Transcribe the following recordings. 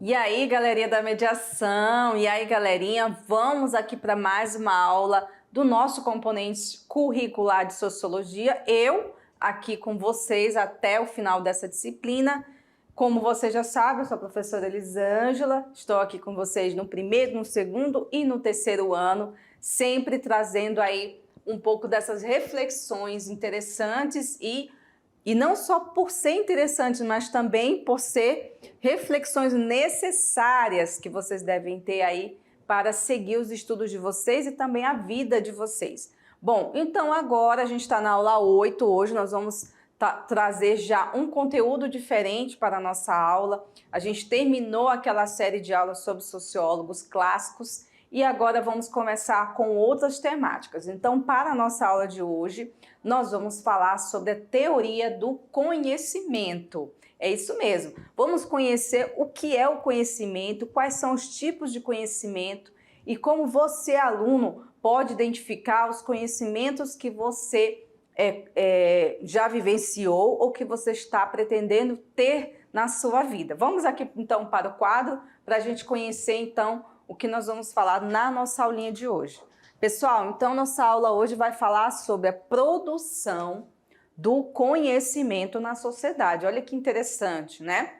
E aí, galerinha da mediação, e aí, galerinha, vamos aqui para mais uma aula do nosso componente curricular de Sociologia. Eu aqui com vocês até o final dessa disciplina. Como você já sabe, eu sou a professora Elisângela, estou aqui com vocês no primeiro, no segundo e no terceiro ano, sempre trazendo aí um pouco dessas reflexões interessantes e não só por ser interessante, mas também por ser reflexões necessárias que vocês devem ter aí para seguir os estudos de vocês e também a vida de vocês. Bom, então agora a gente está na aula 8, hoje nós vamos trazer já um conteúdo diferente para a nossa aula. A gente terminou aquela série de aulas sobre sociólogos clássicos e agora vamos começar com outras temáticas. Então, para a nossa aula de hoje, nós vamos falar sobre a teoria do conhecimento. É isso mesmo. Vamos conhecer o que é o conhecimento, quais são os tipos de conhecimento e como você, aluno, pode identificar os conhecimentos que você já vivenciou ou que você está pretendendo ter na sua vida. Vamos aqui, então, para o quadro, para a gente conhecer, então, o que nós vamos falar na nossa aulinha de hoje. Pessoal, então nossa aula hoje vai falar sobre a produção do conhecimento na sociedade. Olha que interessante, né?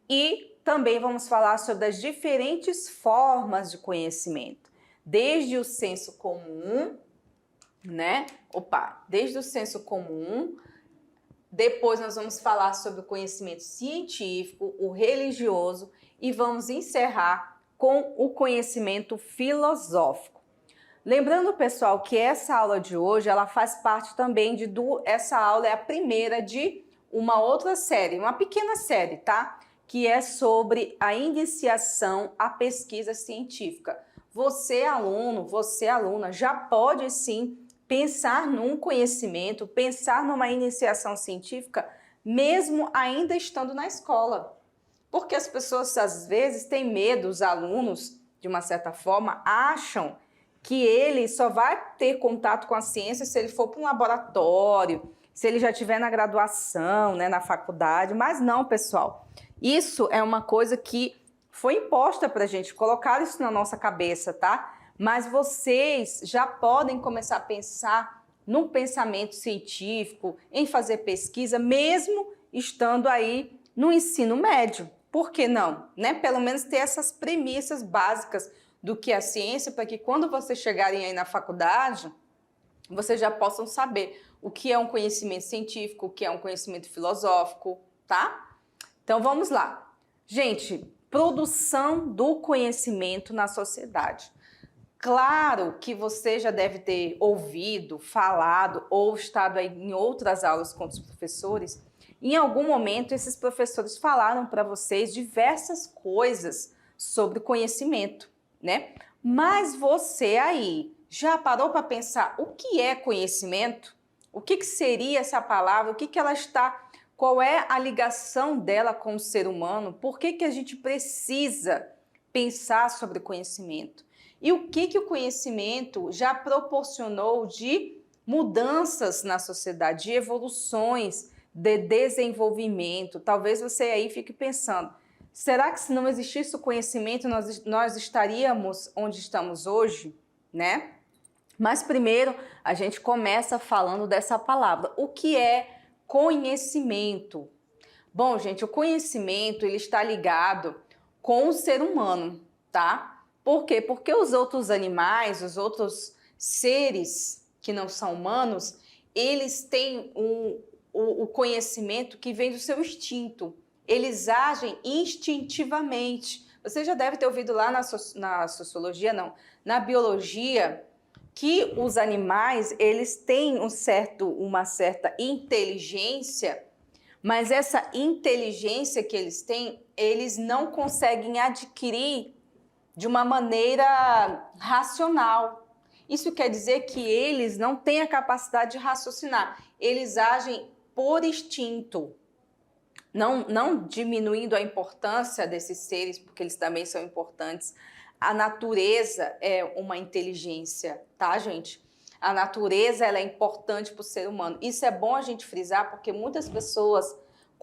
E também vamos falar sobre as diferentes formas de conhecimento, desde o senso comum, né? Desde o senso comum. Depois nós vamos falar sobre o conhecimento científico, o religioso e vamos encerrar com o conhecimento filosófico. Lembrando, pessoal, que essa aula de hoje, ela faz parte também essa aula é a primeira de uma outra série, uma pequena série, tá? Que é sobre a iniciação à pesquisa científica. Você, aluno, você, aluna, já pode sim pensar num conhecimento, pensar numa iniciação científica, mesmo ainda estando na escola. Porque as pessoas, às vezes, têm medo, os alunos, de uma certa forma, acham que ele só vai ter contato com a ciência se ele for para um laboratório, se ele já estiver na graduação, né, na faculdade. Mas não, pessoal. Isso é uma coisa que foi imposta para a gente, colocar isso na nossa cabeça, tá? Mas vocês já podem começar a pensar num pensamento científico, em fazer pesquisa, mesmo estando aí no ensino médio. Por que não? Né? Pelo menos ter essas premissas básicas do que é a ciência, para que quando vocês chegarem aí na faculdade, vocês já possam saber o que é um conhecimento científico, o que é um conhecimento filosófico, tá? Então vamos lá. Gente, produção do conhecimento na sociedade. Claro que você já deve ter ouvido, falado ou estado aí em outras aulas com os professores. Em algum momento, esses professores falaram para vocês diversas coisas sobre conhecimento, né? Mas você aí já parou para pensar o que é conhecimento? O que seria essa palavra? O que ela está? Qual é a ligação dela com o ser humano? Por que a gente precisa pensar sobre conhecimento? E o que o conhecimento já proporcionou de mudanças na sociedade, de evoluções, de desenvolvimento? Talvez você aí fique pensando, será que se não existisse o conhecimento, nós estaríamos onde estamos hoje, né? Mas primeiro a gente começa falando dessa palavra. O que é conhecimento? Bom, gente, o conhecimento ele está ligado com o ser humano, tá? Por quê? Porque os outros animais, os outros seres que não são humanos, eles têm o conhecimento que vem do seu instinto. Eles agem instintivamente. Você já deve ter ouvido lá na sociologia, não, na biologia, que os animais, eles têm uma certa inteligência, mas essa inteligência que eles têm, eles não conseguem adquirir de uma maneira racional. Isso quer dizer que eles não têm a capacidade de raciocinar. Eles agem por instinto. Não diminuindo a importância desses seres, porque eles também são importantes. A natureza é uma inteligência, tá, gente? A natureza ela é importante para o ser humano. Isso é bom a gente frisar, porque muitas pessoas,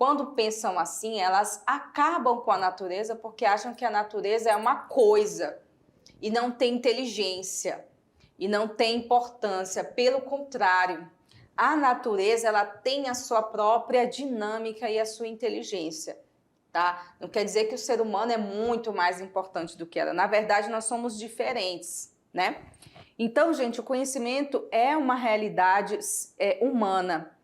quando pensam assim, elas acabam com a natureza porque acham que a natureza é uma coisa e não tem inteligência e não tem importância. Pelo contrário, a natureza ela tem a sua própria dinâmica e a sua inteligência, tá? Não quer dizer que o ser humano é muito mais importante do que ela. Na verdade, nós somos diferentes, né? Então, gente, o conhecimento é uma realidade humana.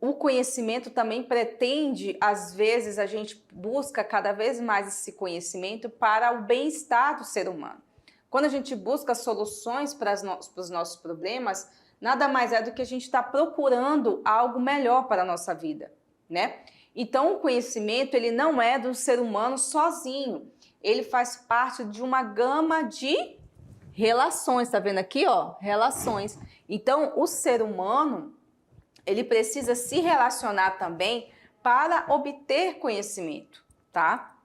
O conhecimento também pretende, às vezes, a gente busca cada vez mais esse conhecimento para o bem-estar do ser humano. Quando a gente busca soluções para os nossos problemas, nada mais é do que a gente está procurando algo melhor para a nossa vida, né? Então, o conhecimento, ele não é do ser humano sozinho. Ele faz parte de uma gama de relações, tá vendo aqui, ó? Relações. Então, o ser humano, ele precisa se relacionar também para obter conhecimento, tá?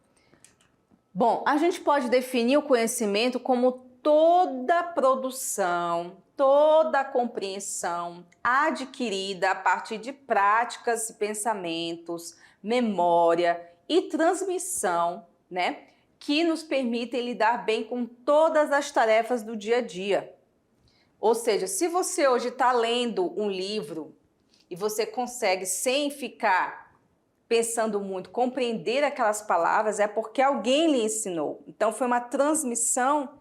Bom, a gente pode definir o conhecimento como toda produção, toda compreensão adquirida a partir de práticas e pensamentos, memória e transmissão, né? Que nos permitem lidar bem com todas as tarefas do dia a dia. Ou seja, se você hoje está lendo um livro e você consegue, sem ficar pensando muito, compreender aquelas palavras, é porque alguém lhe ensinou. Então, foi uma transmissão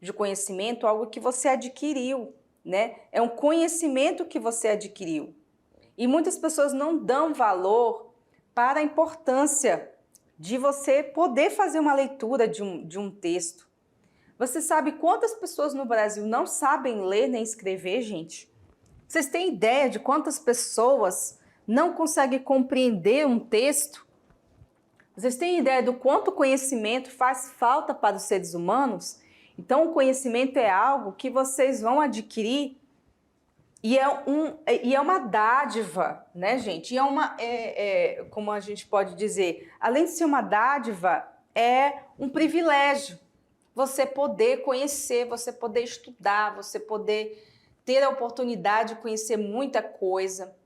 de conhecimento, algo que você adquiriu, né? É um conhecimento que você adquiriu. E muitas pessoas não dão valor para a importância de você poder fazer uma leitura de um texto. Você sabe quantas pessoas no Brasil não sabem ler nem escrever, gente? Vocês têm ideia de quantas pessoas não conseguem compreender um texto? Vocês têm ideia do quanto conhecimento faz falta para os seres humanos? Então, o conhecimento é algo que vocês vão adquirir e é uma dádiva, né, gente? E como a gente pode dizer, além de ser uma dádiva, é um privilégio. Você poder conhecer, você poder estudar, você poder ter a oportunidade de conhecer muita coisa.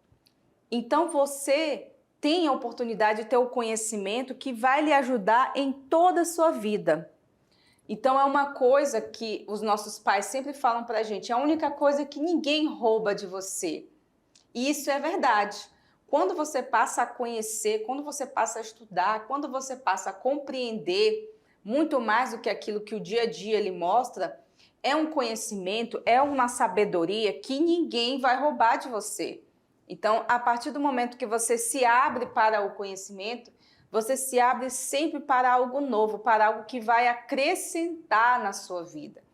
Então, você tem a oportunidade de ter o conhecimento que vai lhe ajudar em toda a sua vida. Então, é uma coisa que os nossos pais sempre falam pra gente, é a única coisa que ninguém rouba de você. E isso é verdade. Quando você passa a conhecer, quando você passa a estudar, quando você passa a compreender muito mais do que aquilo que o dia a dia lhe mostra, é um conhecimento, é uma sabedoria que ninguém vai roubar de você. Então, a partir do momento que você se abre para o conhecimento, você se abre sempre para algo novo, para algo que vai acrescentar na sua vida.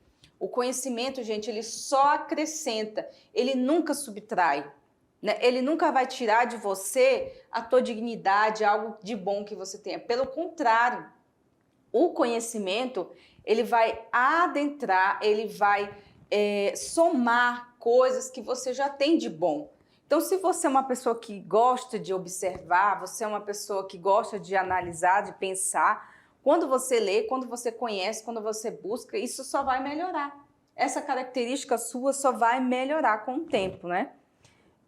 O conhecimento, gente, ele só acrescenta, ele nunca subtrai, né? Ele nunca vai tirar de você a tua dignidade, algo de bom que você tenha. Pelo contrário, o conhecimento, ele vai adentrar, ele vai somar coisas que você já tem de bom. Então, se você é uma pessoa que gosta de observar, você é uma pessoa que gosta de analisar, de pensar, quando você lê, quando você conhece, quando você busca, isso só vai melhorar. Essa característica sua só vai melhorar com o tempo, né?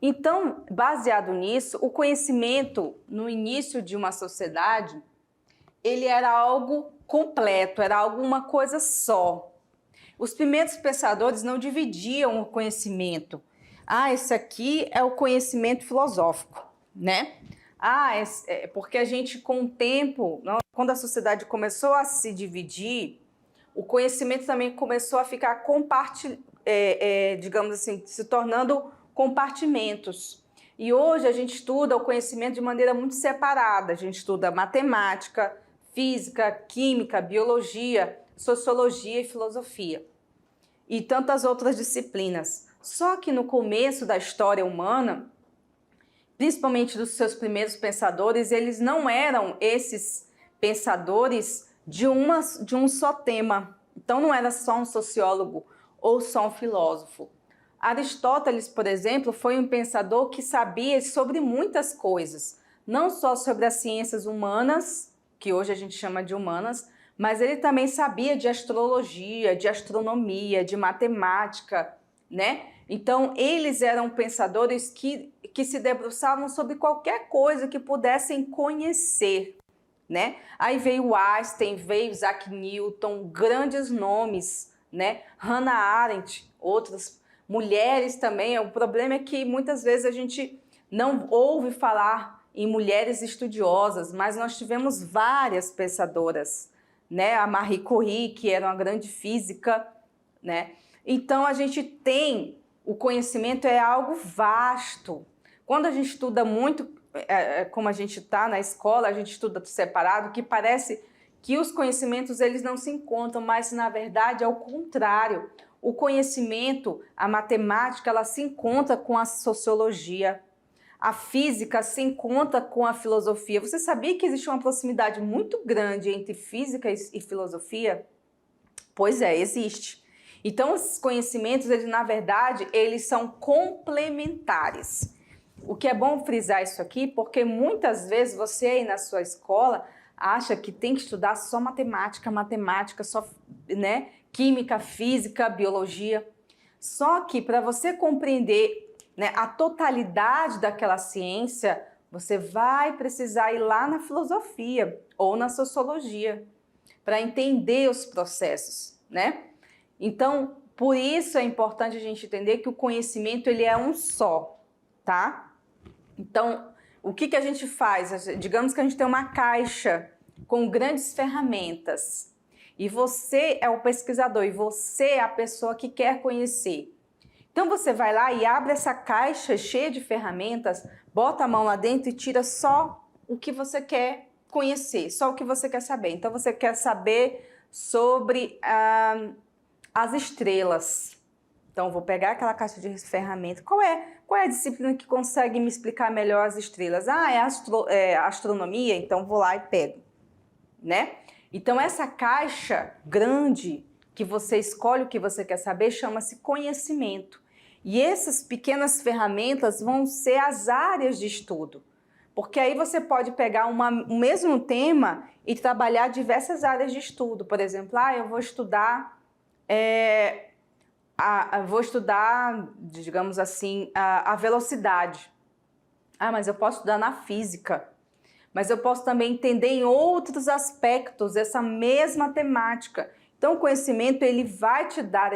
Então, baseado nisso, o conhecimento no início de uma sociedade, ele era algo completo, era alguma coisa só. Os primeiros pensadores não dividiam o conhecimento. Esse aqui é o conhecimento filosófico, né? Porque a gente, com o tempo, quando a sociedade começou a se dividir, o conhecimento também começou a ficar digamos assim, se tornando compartimentos. E hoje a gente estuda o conhecimento de maneira muito separada. A gente estuda matemática, física, química, biologia, sociologia e filosofia. E tantas outras disciplinas. Só que no começo da história humana, principalmente dos seus primeiros pensadores, eles não eram esses pensadores de um só tema. Então não era só um sociólogo ou só um filósofo. Aristóteles, por exemplo, foi um pensador que sabia sobre muitas coisas, não só sobre as ciências humanas, que hoje a gente chama de humanas, mas ele também sabia de astrologia, de astronomia, de matemática, né? Então, eles eram pensadores que se debruçavam sobre qualquer coisa que pudessem conhecer, né? Aí veio Einstein, veio Isaac Newton, grandes nomes, né? Hannah Arendt, outras mulheres também. O problema é que muitas vezes a gente não ouve falar em mulheres estudiosas, mas nós tivemos várias pensadoras, né? A Marie Curie, que era uma grande física, né? Então a gente tem, o conhecimento é algo vasto. Quando a gente estuda muito, como a gente está na escola, a gente estuda separado, que parece que os conhecimentos eles não se encontram, mas na verdade é o contrário. O conhecimento, a matemática, ela se encontra com a sociologia. A física se encontra com a filosofia. Você sabia que existe uma proximidade muito grande entre física e filosofia? Pois é, existe. Então, os conhecimentos, eles, na verdade, eles são complementares. O que é bom frisar isso aqui, porque muitas vezes você aí na sua escola acha que tem que estudar só matemática, só, né, química, física, biologia. Só que para você compreender, né, a totalidade daquela ciência, você vai precisar ir lá na filosofia ou na sociologia para entender os processos, né? Então, por isso é importante a gente entender que o conhecimento ele é um só, tá? Então, o que a gente faz? Digamos que a gente tem uma caixa com grandes ferramentas e você é o pesquisador e você é a pessoa que quer conhecer. Então, você vai lá e abre essa caixa cheia de ferramentas, bota a mão lá dentro e tira só o que você quer conhecer, só o que você quer saber. Então, você quer saber sobre as estrelas. Então, vou pegar aquela caixa de ferramentas. Qual é a disciplina que consegue me explicar melhor as estrelas? Ah, é astronomia? Então, vou lá e pego, né? Então, essa caixa grande que você escolhe o que você quer saber chama-se conhecimento. E essas pequenas ferramentas vão ser as áreas de estudo. Porque aí você pode pegar o mesmo tema e trabalhar diversas áreas de estudo. Por exemplo, eu vou estudar... digamos assim, a velocidade. Mas eu posso estudar na física. Mas eu posso também entender em outros aspectos essa mesma temática. Então, o conhecimento ele vai te dar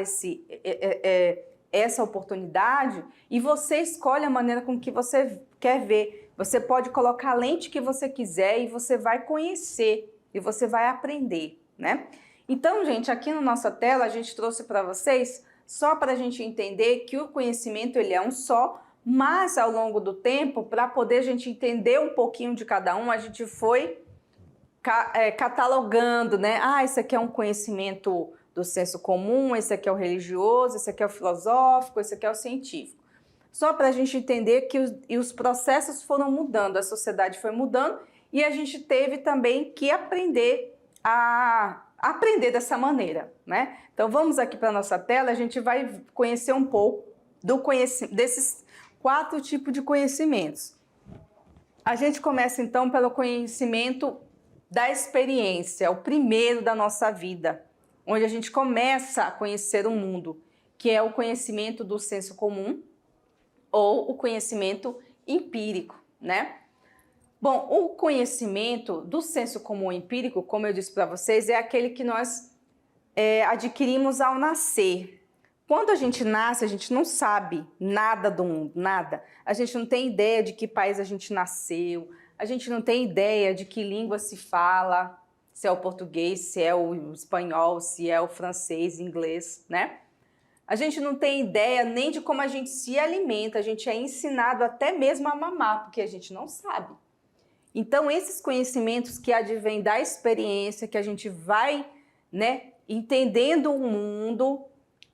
essa oportunidade e você escolhe a maneira com que você quer ver. Você pode colocar a lente que você quiser e você vai conhecer e você vai aprender, né? Então, gente, aqui na nossa tela a gente trouxe para vocês só para a gente entender que o conhecimento ele é um só, mas ao longo do tempo, para poder a gente entender um pouquinho de cada um, a gente foi catalogando, né? Esse aqui é um conhecimento do senso comum, esse aqui é o religioso, esse aqui é o filosófico, esse aqui é o científico. Só para a gente entender que os processos foram mudando, a sociedade foi mudando e a gente teve também que aprender a aprender dessa maneira, né? Então vamos aqui para a nossa tela, a gente vai conhecer um pouco desses 4 tipos de conhecimentos. A gente começa então pelo conhecimento da experiência, o primeiro da nossa vida, onde a gente começa a conhecer o mundo, que é o conhecimento do senso comum ou o conhecimento empírico, né? Bom, o conhecimento do senso comum empírico, como eu disse para vocês, é aquele que nós adquirimos ao nascer. Quando a gente nasce, a gente não sabe nada do mundo, nada. A gente não tem ideia de que país a gente nasceu, a gente não tem ideia de que língua se fala, se é o português, se é o espanhol, se é o francês, inglês, né? A gente não tem ideia nem de como a gente se alimenta, a gente é ensinado até mesmo a mamar, porque a gente não sabe. Então, esses conhecimentos que advêm da experiência, que a gente vai, né, entendendo o mundo,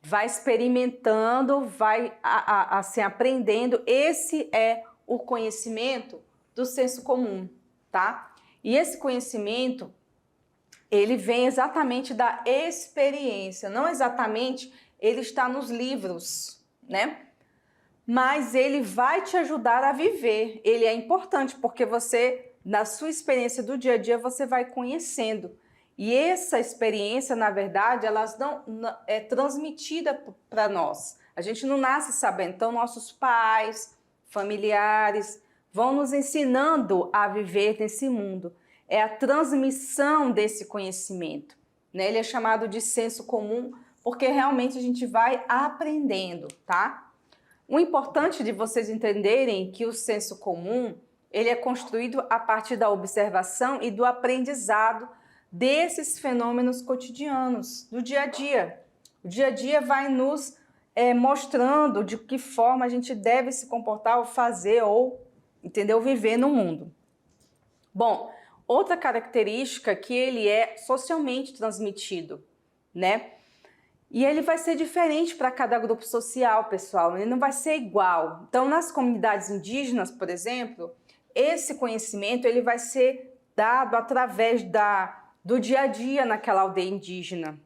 vai experimentando, vai assim, aprendendo, esse é o conhecimento do senso comum, tá? E esse conhecimento, ele vem exatamente da experiência, não exatamente ele está nos livros, né? Mas ele vai te ajudar a viver. Ele é importante porque você, na sua experiência do dia a dia, você vai conhecendo. E essa experiência, na verdade, ela não é transmitida para nós. A gente não nasce sabendo. Então, nossos pais, familiares vão nos ensinando a viver nesse mundo. É a transmissão desse conhecimento, né? Ele é chamado de senso comum porque realmente a gente vai aprendendo, tá? O importante de vocês entenderem que o senso comum, ele é construído a partir da observação e do aprendizado desses fenômenos cotidianos, do dia a dia. O dia a dia vai nos mostrando de que forma a gente deve se comportar ou fazer ou, entendeu, viver no mundo. Bom, outra característica é que ele é socialmente transmitido, né? E ele vai ser diferente para cada grupo social, pessoal, ele não vai ser igual. Então, nas comunidades indígenas, por exemplo, esse conhecimento ele vai ser dado através do dia a dia naquela aldeia indígena,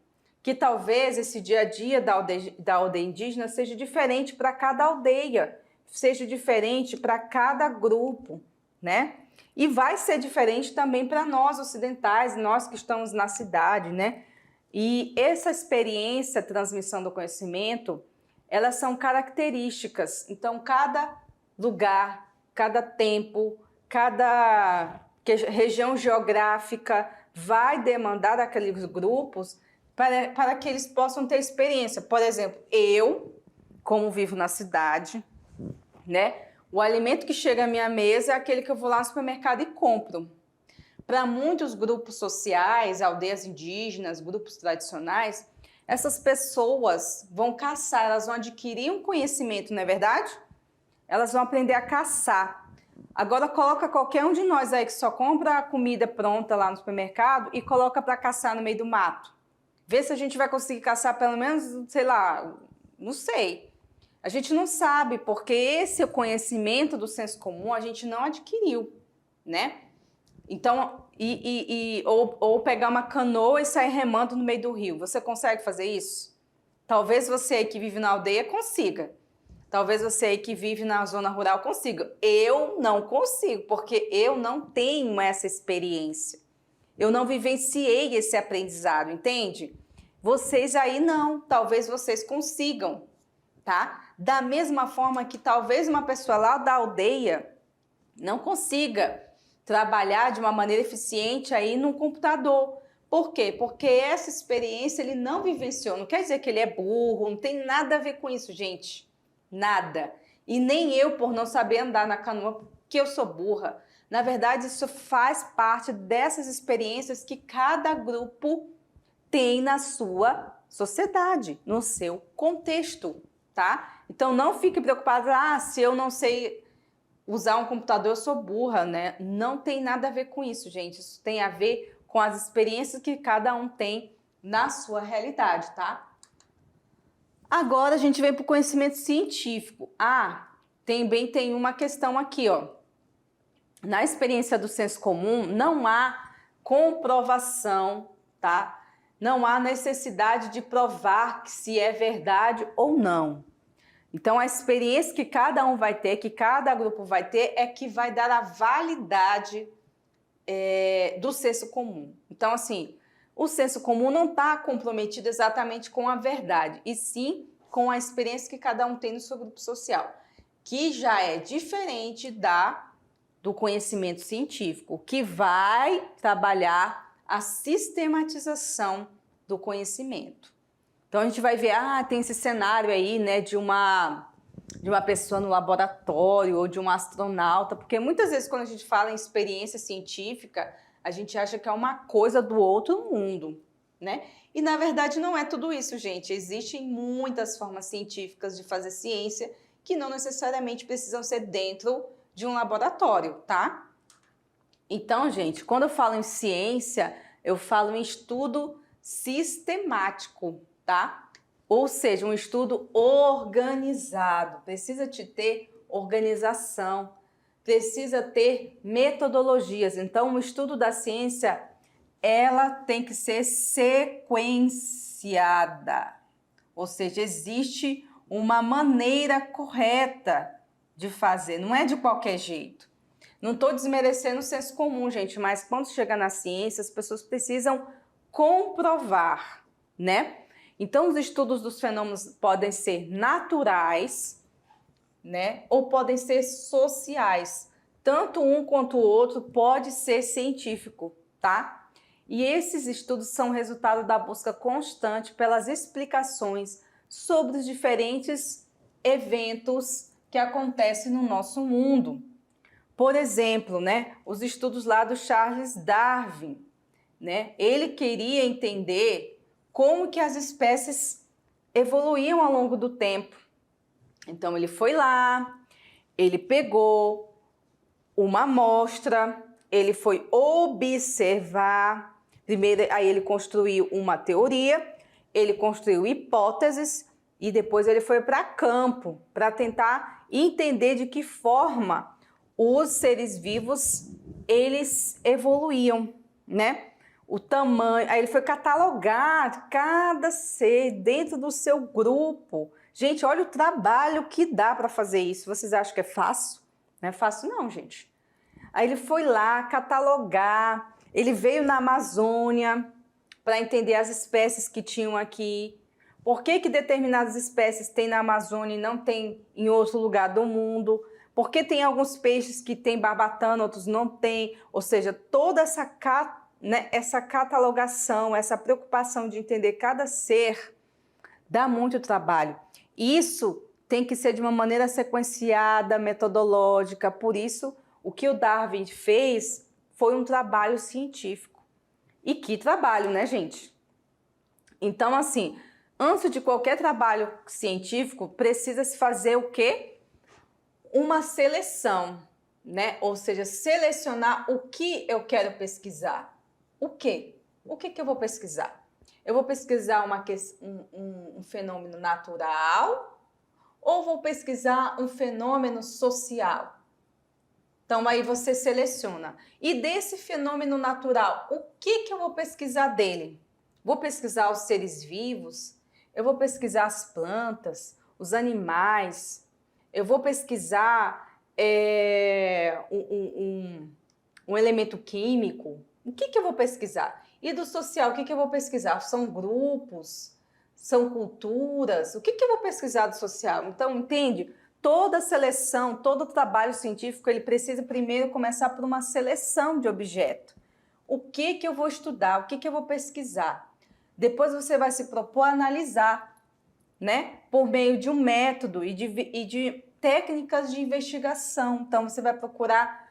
que talvez esse dia a dia da aldeia indígena seja diferente para cada aldeia, seja diferente para cada grupo, né? E vai ser diferente também para nós ocidentais, nós que estamos na cidade, né? E essa experiência, transmissão do conhecimento, elas são características. Então, cada lugar, cada tempo, cada região geográfica vai demandar aqueles grupos para que eles possam ter experiência. Por exemplo, eu, como vivo na cidade, né? O alimento que chega à minha mesa é aquele que eu vou lá no supermercado e compro. Para muitos grupos sociais, aldeias indígenas, grupos tradicionais, essas pessoas vão caçar, elas vão adquirir um conhecimento, não é verdade? Elas vão aprender a caçar. Agora coloca qualquer um de nós aí que só compra a comida pronta lá no supermercado e coloca para caçar no meio do mato. Vê se a gente vai conseguir caçar pelo menos, sei lá, não sei. A gente não sabe, porque esse conhecimento do senso comum a gente não adquiriu, né? Então, ou pegar uma canoa e sair remando no meio do rio. Você consegue fazer isso? Talvez você aí que vive na aldeia consiga. Talvez você aí que vive na zona rural consiga. Eu não consigo, porque eu não tenho essa experiência. Eu não vivenciei esse aprendizado, entende? Vocês aí não, talvez vocês consigam, tá? Da mesma forma que talvez uma pessoa lá da aldeia não consiga trabalhar de uma maneira eficiente aí no computador. Por quê? Porque essa experiência ele não vivenciou. Não quer dizer que ele é burro, não tem nada a ver com isso, gente. Nada. E nem eu, por não saber andar na canoa, porque eu sou burra. Na verdade, isso faz parte dessas experiências que cada grupo tem na sua sociedade, no seu contexto, tá? Então não fique preocupado, se eu não sei usar um computador, eu sou burra, né? Não tem nada a ver com isso, gente. Isso tem a ver com as experiências que cada um tem na sua realidade, tá? Agora a gente vem para o conhecimento científico. Também tem uma questão aqui, ó. Na experiência do senso comum, não há comprovação, tá? Não há necessidade de provar que se é verdade ou não. Então, a experiência que cada um vai ter, que cada grupo vai ter, é que vai dar a validade do senso comum. Então, assim, o senso comum não está comprometido exatamente com a verdade, e sim com a experiência que cada um tem no seu grupo social, que já é diferente do conhecimento científico, que vai trabalhar a sistematização do conhecimento. Então a gente vai ver, tem esse cenário aí, né, de uma pessoa no laboratório ou de um astronauta, porque muitas vezes quando a gente fala em experiência científica, a gente acha que é uma coisa do outro mundo, né? E na verdade não é tudo isso, gente. Existem muitas formas científicas de fazer ciência que não necessariamente precisam ser dentro de um laboratório, tá? Então, gente, quando eu falo em ciência, eu falo em estudo sistemático, tá? Ou seja, um estudo organizado. Precisa te ter organização, precisa ter metodologias. Então, o estudo da ciência, ela tem que ser sequenciada. Ou seja, existe uma maneira correta de fazer, não é de qualquer jeito. Não estou desmerecendo o senso comum, gente, mas quando chega na ciência, as pessoas precisam comprovar, né? Então, os estudos dos fenômenos podem ser naturais, né? Ou podem ser sociais. Tanto um quanto o outro pode ser científico, tá? E esses estudos são resultado da busca constante pelas explicações sobre os diferentes eventos que acontecem no nosso mundo. Por exemplo, né, os estudos lá do Charles Darwin, né? Ele queria entender como que as espécies evoluíam ao longo do tempo. Então ele foi lá, ele pegou uma amostra, ele foi observar. Primeiro, aí ele construiu uma teoria, ele construiu hipóteses e depois ele foi para campo para tentar entender de que forma os seres vivos eles evoluíam, né? O tamanho, aí ele foi catalogar cada ser dentro do seu grupo. Gente, olha o trabalho que dá para fazer isso. Vocês acham que é fácil? Não é fácil não, gente. Aí ele foi lá catalogar, ele veio na Amazônia para entender as espécies que tinham aqui. Por que determinadas espécies tem na Amazônia e não tem em outro lugar do mundo? Por que tem alguns peixes que tem barbatana, outros não tem? Ou seja, toda essa catalogação, essa preocupação de entender cada ser, dá muito trabalho. Isso tem que ser de uma maneira sequenciada, metodológica. Por isso, o que o Darwin fez foi um trabalho científico. E que trabalho, né, gente? Então, assim, antes de qualquer trabalho científico, precisa se fazer o quê? Uma seleção, né? Ou seja, selecionar o que eu quero pesquisar. O quê? O que eu vou pesquisar? Eu vou pesquisar um fenômeno natural ou vou pesquisar um fenômeno social? Então, aí você seleciona. E desse fenômeno natural, o que eu vou pesquisar dele? Vou pesquisar os seres vivos? Eu vou pesquisar as plantas, os animais? Eu vou pesquisar um elemento químico? O que eu vou pesquisar? E do social, o que eu vou pesquisar? São grupos? São culturas? O que eu vou pesquisar do social? Então, entende? Toda seleção, todo trabalho científico, ele precisa primeiro começar por uma seleção de objeto. O que eu vou estudar? O que eu vou pesquisar? Depois você vai se propor a analisar, né? Por meio de um método e de técnicas de investigação. Então, você vai procurar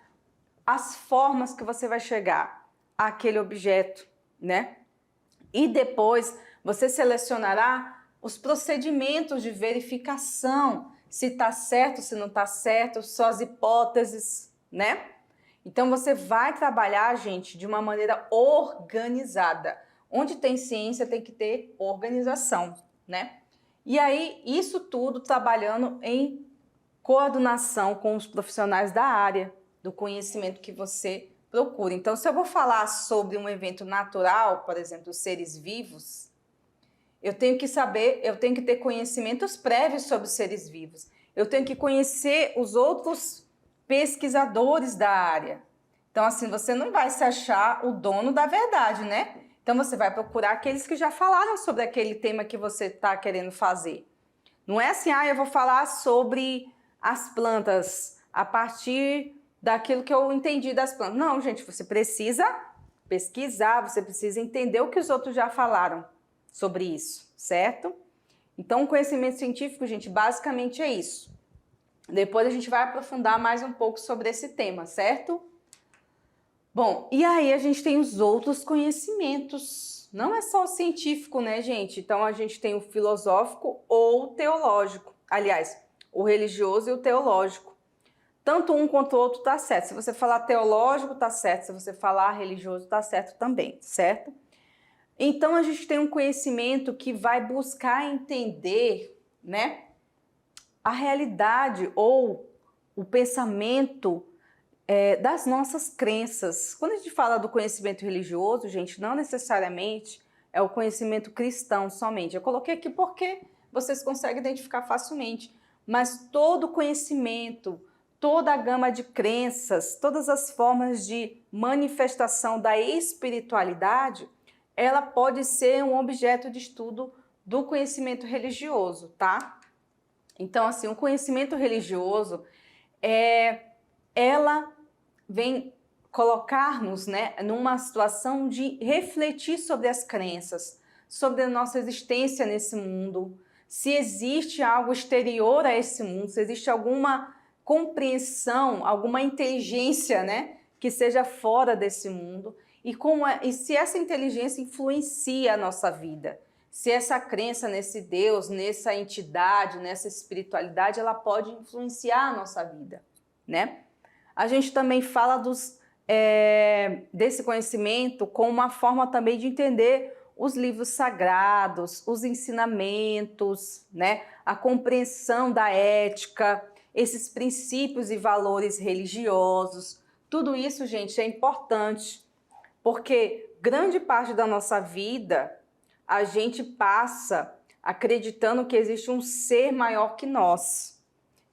as formas que você vai chegar àquele objeto, né? E depois você selecionará os procedimentos de verificação, se está certo, se não está certo, só as hipóteses, né? Então, você vai trabalhar, gente, de uma maneira organizada. Onde tem ciência, tem que ter organização, né? E aí, isso tudo trabalhando em coordenação com os profissionais da área, do conhecimento que você procura. Então, se eu vou falar sobre um evento natural, por exemplo, os seres vivos, eu tenho que saber, eu tenho que ter conhecimentos prévios sobre os seres vivos. Eu tenho que conhecer os outros pesquisadores da área. Então, assim, você não vai se achar o dono da verdade, né? Então, você vai procurar aqueles que já falaram sobre aquele tema que você está querendo fazer. Não é assim, eu vou falar sobre as plantas a partir daquilo que eu entendi das plantas. Não, gente, você precisa pesquisar, você precisa entender o que os outros já falaram sobre isso, certo? Então, o conhecimento científico, gente, basicamente é isso. Depois a gente vai aprofundar mais um pouco sobre esse tema, certo? Bom, e aí a gente tem os outros conhecimentos. Não é só o científico, né, gente? Então, a gente tem o filosófico ou o teológico. Aliás, o religioso e o teológico. Tanto um quanto o outro tá certo. Se você falar teológico, tá certo. Se você falar religioso, tá certo também, certo? Então, a gente tem um conhecimento que vai buscar entender, né, a realidade ou o pensamento das nossas crenças. Quando a gente fala do conhecimento religioso, gente, não necessariamente é o conhecimento cristão somente. Eu coloquei aqui porque vocês conseguem identificar facilmente. Mas todo conhecimento, toda a gama de crenças, todas as formas de manifestação da espiritualidade, ela pode ser um objeto de estudo do conhecimento religioso, tá? Então, assim, o conhecimento religioso, ela vem colocar-nos, né, numa situação de refletir sobre as crenças, sobre a nossa existência nesse mundo, se existe algo exterior a esse mundo, se existe alguma compreensão, alguma inteligência, né, que seja fora desse mundo, e se essa inteligência influencia a nossa vida, se essa crença nesse Deus, nessa entidade, nessa espiritualidade, ela pode influenciar a nossa vida, né? A gente também fala desse conhecimento como uma forma também de entender os livros sagrados, os ensinamentos, né? A compreensão da ética, esses princípios e valores religiosos. Tudo isso, gente, é importante, porque grande parte da nossa vida a gente passa acreditando que existe um ser maior que nós.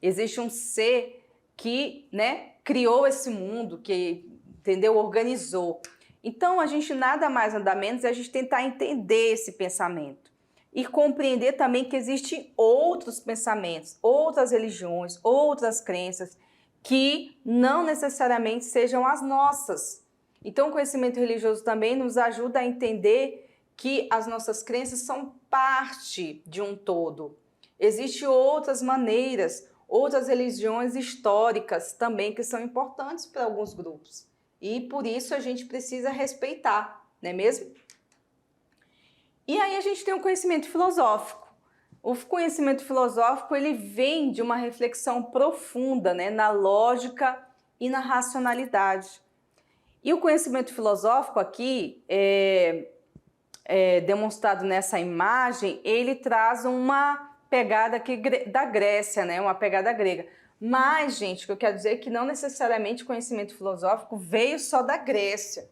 Existe um ser que, né, criou esse mundo, que, entendeu, organizou. Então, a gente nada mais, nada menos, é a gente tentar entender esse pensamento e compreender também que existem outros pensamentos, outras religiões, outras crenças que não necessariamente sejam as nossas. Então, o conhecimento religioso também nos ajuda a entender que as nossas crenças são parte de um todo. Existem outras maneiras, outras religiões históricas também que são importantes para alguns grupos. E por isso a gente precisa respeitar, não é mesmo? E aí a gente tem o conhecimento filosófico. O conhecimento filosófico, ele vem de uma reflexão profunda, né, na lógica e na racionalidade. E o conhecimento filosófico aqui, demonstrado nessa imagem, ele traz uma pegada aqui da Grécia, né? Uma pegada grega. Mas, gente, o que eu quero dizer é que não necessariamente o conhecimento filosófico veio só da Grécia.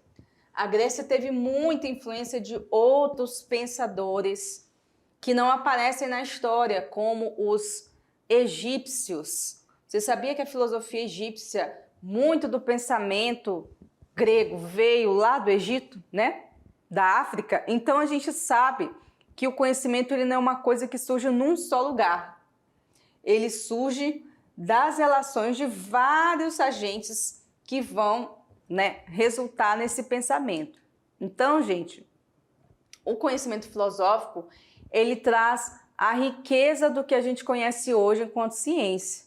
A Grécia teve muita influência de outros pensadores que não aparecem na história, como os egípcios. Você sabia que a filosofia egípcia, muito do pensamento grego veio lá do Egito, né? Da África? Então a gente sabe que o conhecimento ele não é uma coisa que surge num só lugar. Ele surge das relações de vários agentes que vão, né, resultar nesse pensamento. Então, gente, o conhecimento filosófico, ele traz a riqueza do que a gente conhece hoje enquanto ciência,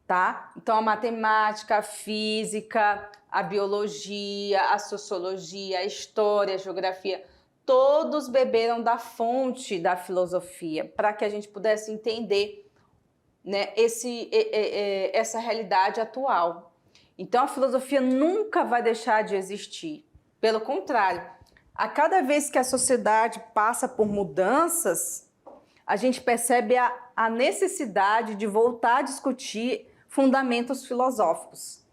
tá? Então, a matemática, a física, a biologia, a sociologia, a história, a geografia, todos beberam da fonte da filosofia para que a gente pudesse entender, né, essa realidade atual. Então, a filosofia nunca vai deixar de existir. Pelo contrário, a cada vez que a sociedade passa por mudanças, a gente percebe a necessidade de voltar a discutir fundamentos filosóficos.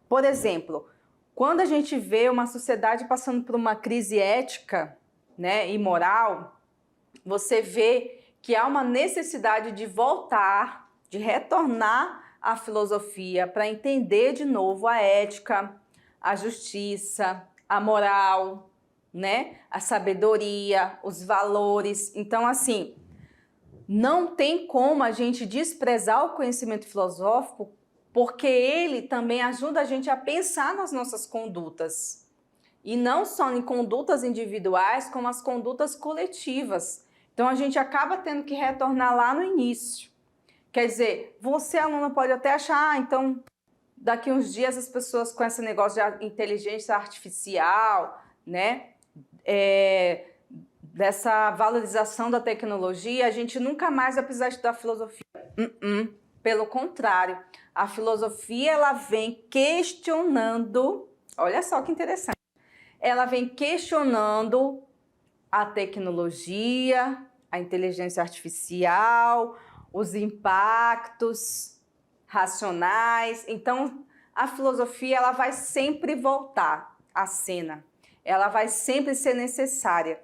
Por exemplo, quando a gente vê uma sociedade passando por uma crise ética, né, e moral, você vê que há uma necessidade de voltar, de retornar à filosofia para entender de novo a ética, a justiça, a moral, né, a sabedoria, os valores. Então, assim, não tem como a gente desprezar o conhecimento filosófico, porque ele também ajuda a gente a pensar nas nossas condutas. E não só em condutas individuais, como as condutas coletivas. Então, a gente acaba tendo que retornar lá no início. Quer dizer, você, aluno, pode até achar, então, daqui uns dias as pessoas com esse negócio de inteligência artificial, né, dessa valorização da tecnologia, a gente nunca mais vai precisar estudar filosofia. Pelo contrário, a filosofia, ela vem questionando, olha só que interessante, ela vem questionando a tecnologia, a inteligência artificial, os impactos racionais. Então, a filosofia, ela vai sempre voltar à cena, ela vai sempre ser necessária.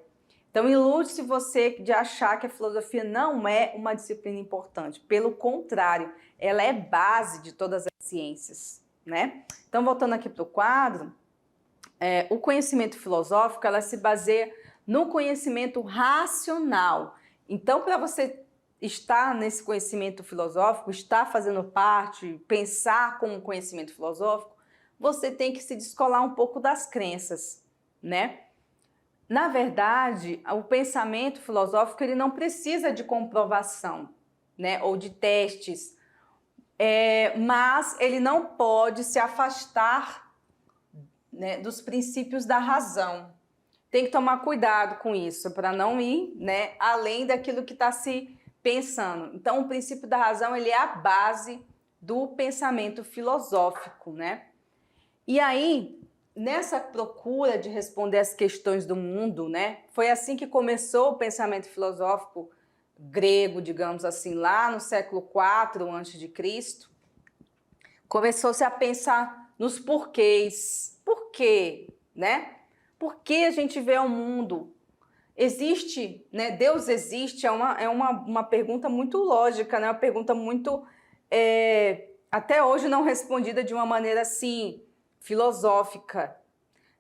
Então, ilude-se você de achar que a filosofia não é uma disciplina importante. Pelo contrário, ela é base de todas as ciências, né? Então, voltando aqui para o quadro, o conhecimento filosófico, ela se baseia no conhecimento racional. Então, para você estar nesse conhecimento filosófico, estar fazendo parte, pensar como conhecimento filosófico, você tem que se descolar um pouco das crenças, né? Na verdade, o pensamento filosófico ele não precisa de comprovação, né, ou de testes, mas ele não pode se afastar, né, dos princípios da razão. Tem que tomar cuidado com isso, para não ir, né, além daquilo que está se pensando. Então, o princípio da razão ele é a base do pensamento filosófico, né? E aí, nessa procura de responder as questões do mundo, né, foi assim que começou o pensamento filosófico grego, digamos assim, lá no século IV a.C., começou-se a pensar nos porquês. Por quê, né? Por que a gente vê o mundo? Existe, né? Deus existe? É uma pergunta muito lógica, né? Uma pergunta muito, até hoje não respondida de uma maneira assim, filosófica.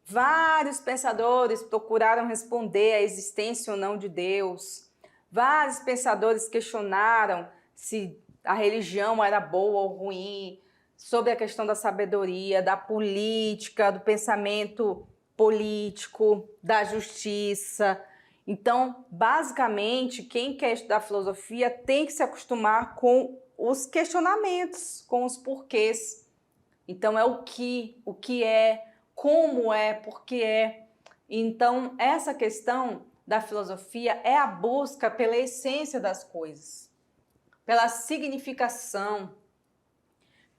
Vários pensadores procuraram responder a existência ou não de Deus. Vários pensadores questionaram se a religião era boa ou ruim, sobre a questão da sabedoria, da política, do pensamento político, da justiça. Então, basicamente, quem quer estudar filosofia tem que se acostumar com os questionamentos, com os porquês. Então, é o que é, como é, por que é. Então, essa questão da filosofia é a busca pela essência das coisas, pela significação,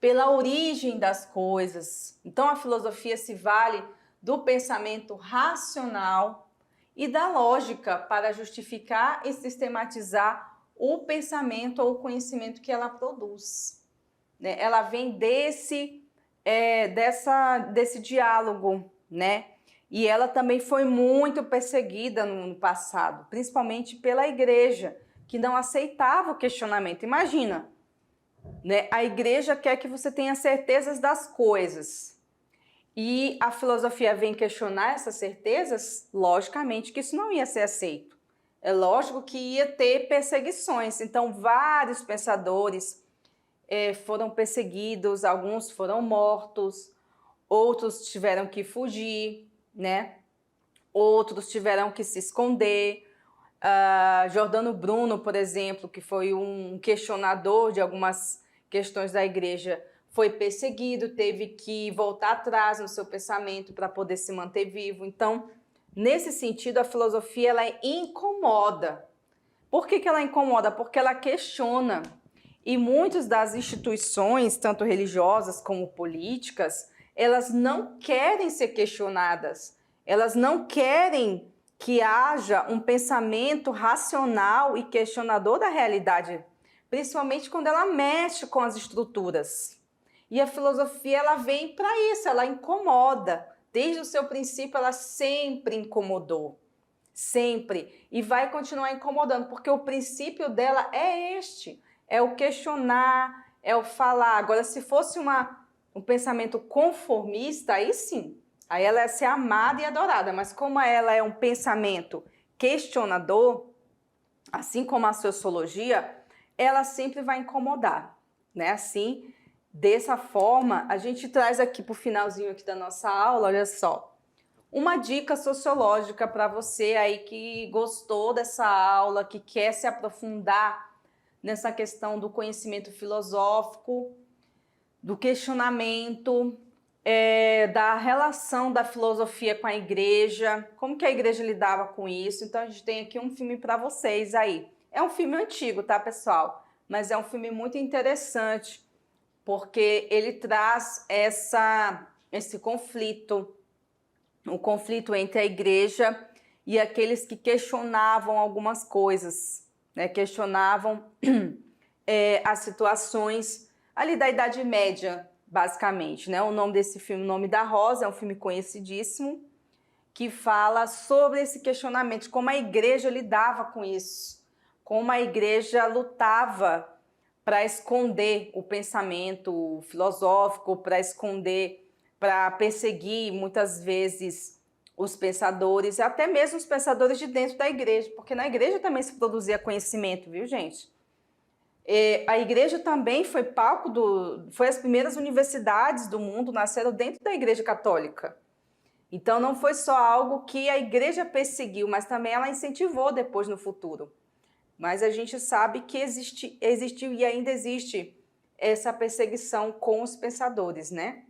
pela origem das coisas. Então, a filosofia se vale do pensamento racional e da lógica para justificar e sistematizar o pensamento ou o conhecimento que ela produz, né? Ela vem desse diálogo, né? E ela também foi muito perseguida no passado, principalmente pela igreja, que não aceitava o questionamento. Imagina, né? A igreja quer que você tenha certezas das coisas. E a filosofia vem questionar essas certezas, logicamente que isso não ia ser aceito. É lógico que ia ter perseguições. Então, vários pensadores foram perseguidos, alguns foram mortos, outros tiveram que fugir, né? Outros tiveram que se esconder. Giordano Bruno, por exemplo, que foi um questionador de algumas questões da igreja, foi perseguido, teve que voltar atrás no seu pensamento para poder se manter vivo. Então, nesse sentido, a filosofia ela incomoda. Por que ela incomoda? Porque ela questiona. E muitas das instituições, tanto religiosas como políticas, elas não querem ser questionadas. Elas não querem que haja um pensamento racional e questionador da realidade, principalmente quando ela mexe com as estruturas. E a filosofia ela vem para isso, ela incomoda. Desde o seu princípio, ela sempre incomodou. Sempre. E vai continuar incomodando, porque o princípio dela é este. É o questionar, é o falar. Agora, se fosse um pensamento conformista, aí sim. Aí ela ia ser amada e adorada. Mas como ela é um pensamento questionador, assim como a sociologia, ela sempre vai incomodar, né? Assim, dessa forma, a gente traz aqui para o finalzinho aqui da nossa aula, olha só, uma dica sociológica para você aí que gostou dessa aula, que quer se aprofundar nessa questão do conhecimento filosófico, do questionamento, da relação da filosofia com a igreja, como que a igreja lidava com isso. Então a gente tem aqui um filme para vocês aí. É um filme antigo, tá, pessoal? Mas é um filme muito interessante, porque ele traz esse conflito, o conflito entre a igreja e aqueles que questionavam algumas coisas, né? Questionavam as situações ali da Idade Média, basicamente, né? O nome desse filme, O Nome da Rosa, é um filme conhecidíssimo, que fala sobre esse questionamento, como a igreja lidava com isso, como a igreja lutava para esconder o pensamento filosófico, para esconder, para perseguir muitas vezes os pensadores, e até mesmo os pensadores de dentro da igreja, porque na igreja também se produzia conhecimento, viu, gente? A igreja também foi palco foi as primeiras universidades do mundo nasceram dentro da igreja católica. Então não foi só algo que a igreja perseguiu, mas também ela incentivou depois no futuro. Mas a gente sabe que existiu e ainda existe essa perseguição com os pensadores, né?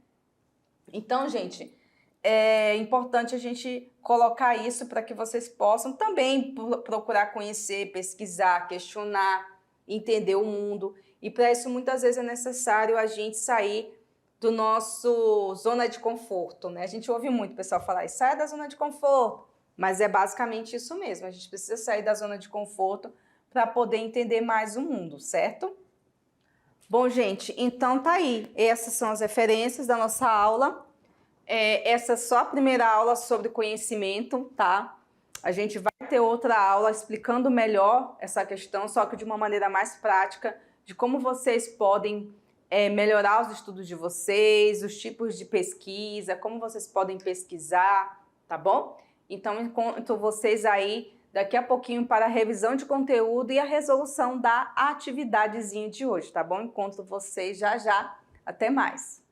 Então, gente, é importante a gente colocar isso para que vocês possam também procurar conhecer, pesquisar, questionar, entender o mundo. E para isso, muitas vezes, é necessário a gente sair do nosso zona de conforto, né? A gente ouve muito o pessoal falar, sai da zona de conforto, mas é basicamente isso mesmo, a gente precisa sair da zona de conforto para poder entender mais o mundo, certo? Bom, gente, então tá aí, essas são as referências da nossa aula. Essa é só a primeira aula sobre conhecimento, tá? A gente vai ter outra aula explicando melhor essa questão, só que de uma maneira mais prática, de como vocês podem melhorar os estudos de vocês, os tipos de pesquisa, como vocês podem pesquisar, tá bom? Então, encontro vocês aí daqui a pouquinho para a revisão de conteúdo e a resolução da atividadezinha de hoje, tá bom? Encontro vocês já já. Até mais!